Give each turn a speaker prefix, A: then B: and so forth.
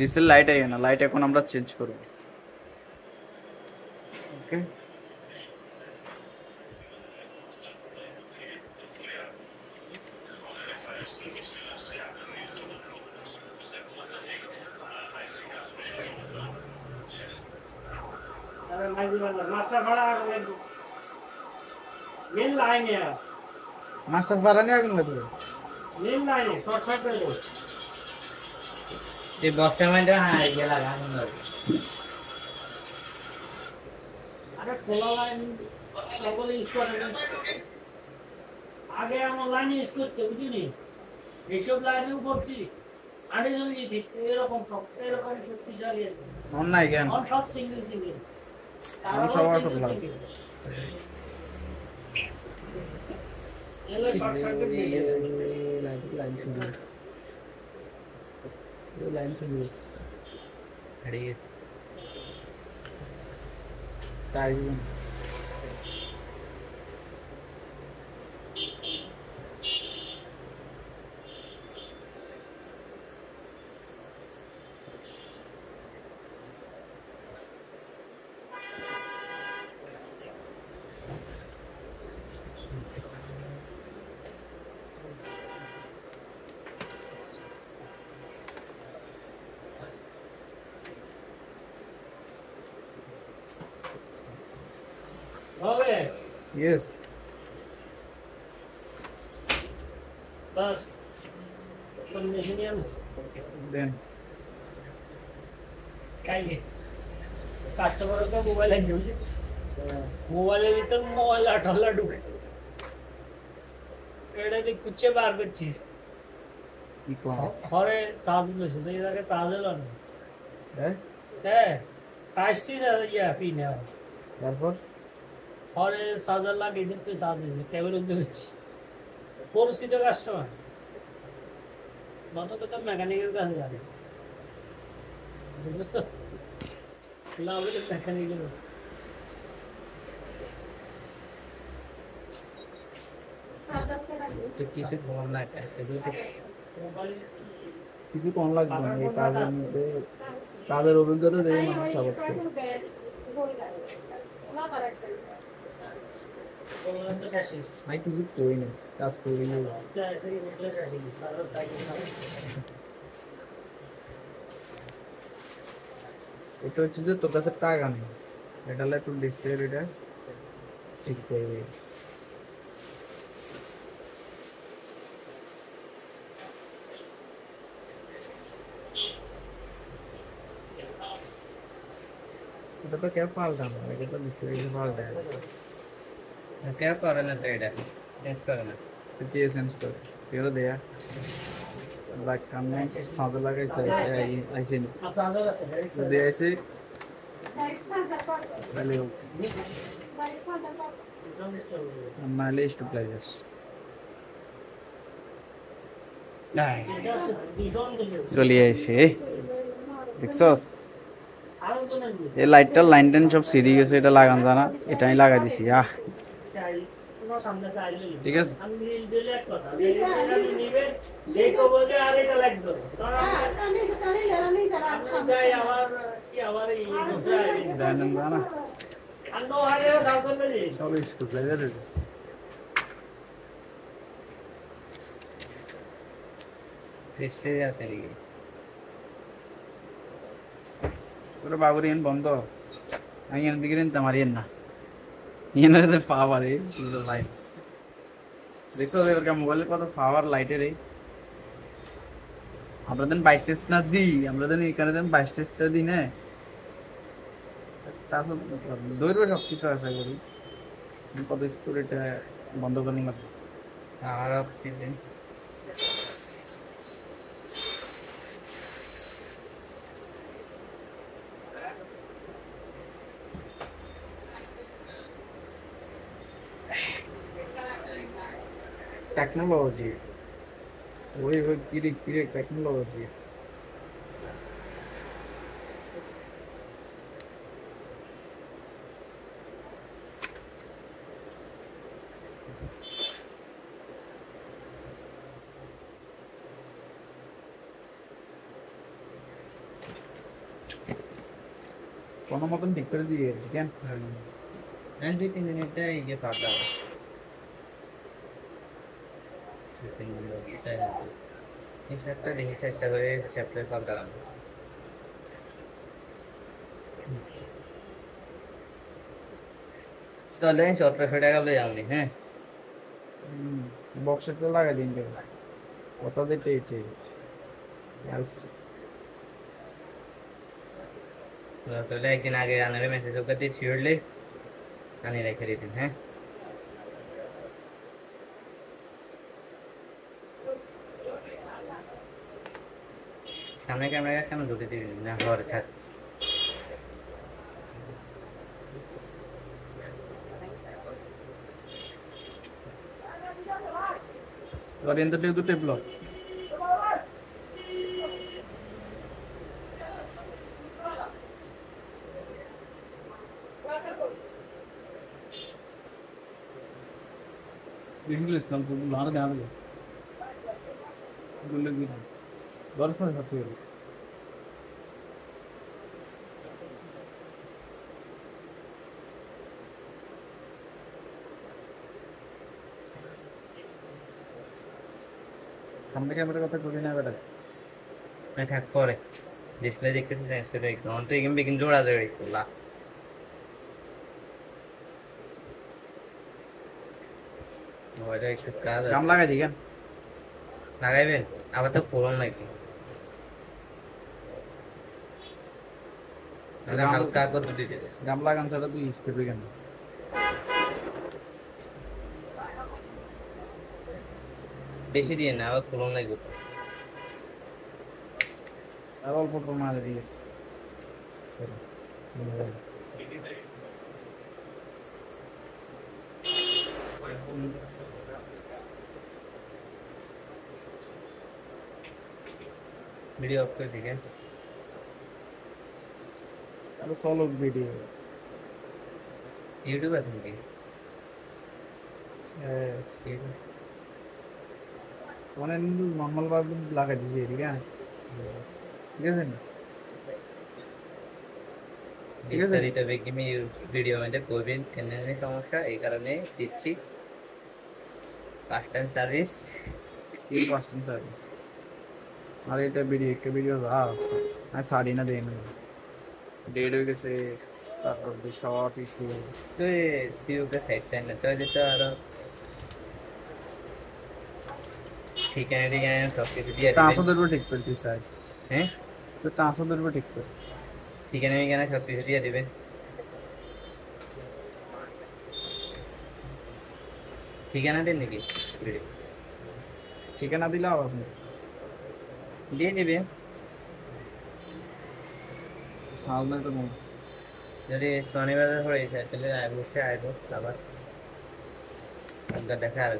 A: Diesel light I না, light এখন আমরা চেঞ্জ করব। ওকে, মাস্টার বারানি আগুন লাগবে
B: এই বক্সের মধ্যে হ্যাঁ গেলা আগুন লাগবে।
C: আরে খোলা লাইন কেবল ইউজ করে না, আগে আমার লাইন ইউজ করতে বুঝিনি, এইসব লাইনেও করছি আগে যদি ঠিক এরকম সব এরকম শক্তিশালী আছে
A: অন নাই কেন,
C: অন সব সিঙ্গেল সিঙ্গেল
A: অন সব অটো প্লাস
C: এলো শর্ট সার্কিট দিয়ে
A: লাইন শুরু
B: হারিয়েস
A: তাই
C: হবে
A: ইয়েস
C: বাস কন্ডিশনিয়াম
A: দেন
C: কাইলে কাস্টমারকে মোবাইলে ঝুলছে, মোবাইলের ভিতর ময়লা ঠল্লা ঢুকে এটা দিয়ে কুচে বার করছি,
A: কি কোন
C: ঘরে চার্জ বসে তো এর আগে চার্জ এলো না,
A: হ্যাঁ
C: হ্যাঁ টাইপ সি ইয়া পিন है
A: তারপর
C: ঘরে চার্জার লাগিয়েছে তুই চার্জ দিয়েছে টেবিল উঠতে হচ্ছে পরিচিত কাস্টমার মত তো মেকানিকের কাছে যাবে বুঝছো লাভ মেকানিকের
B: তো কিছু বল না এটা
A: কিছু কোন লাগবে না, এই কাজের মধ্যে কাজের অভিজ্ঞতা দিয়ে মানুষ সাপোর্ট করে। ভাই কিছু করি না, কাজ করি না। এটা হচ্ছে যে তোর কাছে টাকা নেই, এটা হলে একটু ডিসপ্লে এটা ঠিক করবি। এটা তো क्या পাল্টানো, এটা তো ডিসপ্লে পাল্টায়
B: क्या করে না তো এটা চেঞ্জ করে না
A: তো কে সেন্স করে ফেরো দেয়া লাইক কানে সাদা লাগাইছে আইছে নি তো দেয়াইছে তাহলে নাহলে একটু প্লেজার্স চলে আইছে দেখছস এই লাইটটা লাইন টেন সব সিরি গেছে, এটা লাগান জানা, এটাই লাগাই দিছি। ঠিক আছে সব একটু প্লেজার
B: ফেসলে আছে নাকি
A: ওরে বাবুর ইন বন্ধ, আমি এর দিকে নিতে মারিয়েন না, ইয়েনের যে পাওয়ার এই লাইট দেখছো এবার মোবাইলের কত পাওয়ার লাইটের এই। আমরা দেন বাইক টেস্ট না দিই, আমরা দেন এখানে দেন বাইক টেস্টটা দিই না, দৌড়বে সব কিছু আশা করি। কত স্কুল এটা বন্ধ করে নিলাম
B: আর আপনি
A: टेक्नोलॉजी वही वो कीरी टेक्नोलॉजी কোনো মতন ঠিক করে দিয়ে কেন
B: আমি 2-3 মিনিটে ইয়ে পাঠাবো। 2-3 মিনিট এই শার্টটা দেখি চেষ্টা করে চ্যাপ্টার পাল্টালাম। তাহলে 1700 টাকা লই আমি, হ্যাঁ
A: বক্সে তো লাগাই দিন কেন কত দিতে এটে
B: তাহলে একদিন আগে আনারে মেসেজ ওকে দিয়ে ছিড়লে আনি রেখে দিতেন, হ্যাঁ সামনে ক্যামেরা কেন ঢুকে দিবি না, ঘরে থাক।
A: oriented itu develop English kan tuh lara ध्यान दे गुल्ले की बरस में खाते हो हमने कैमरे কথা করি না বেটা
B: मैं থাক পরে ডিসপ্লে দেখতে চেঞ্জ করে একটু অন তো এগেম বিগিন জোড়া জোড়া করলা ওইটা একটু কাজ আছে
A: কাম লাগাই দিবেন
B: লাগাইবেন আবার তো করুন নাকি না হালকা করে দিতে
A: কাম লাগান ছাড়া তুই স্পিড কেন
B: বেশি দিয়ে না আবার করুন লাগবে
A: আর অল্প প্রমাণে দিয়ে
B: वीडियो ऑफ कर दीजिए
A: अरे सोलो वीडियो
B: यूट्यूब है तुमकी
A: মানে নরমাল ভাবে লাগাই দিছি ঠিক আছে ঠিক আছে না
B: বিস্তারিত বেগিমি ভিডিও মধ্যে করবেন চ্যানেলে সমস্যা এই কারণে দিচ্ছি কাস্টম সার্ভিস
A: কি কাস্টম সার্ভিস আর এটা ভিডিও আছে আমি সারি না দেই না ডেড হয়ে গেছে তারপর যে শর্ট ইস্যু
B: তো ভিডিওকে সাইড টাইম না তো যেটা আর ঠিকানা ঠিকানা সব কিছু দিয়ে
A: ট্রান্সফার দেবো ঠিক করে দিস সাইজ
B: হ্যাঁ
A: তো ট্রান্সফার দেবো ঠিক করে
B: ঠিকানা ঠিকানা সব কিছু দিয়ে দেবেন ঠিকানা দেন নাকি
A: ঠিকানা দিলে আওয়াজ নেই
B: দিয়ে দেবেন
A: সামনে তো নেই
B: যদি শনিবার হয়ে যায় তাহলে অবশ্যই আসবো আবার দেখা আর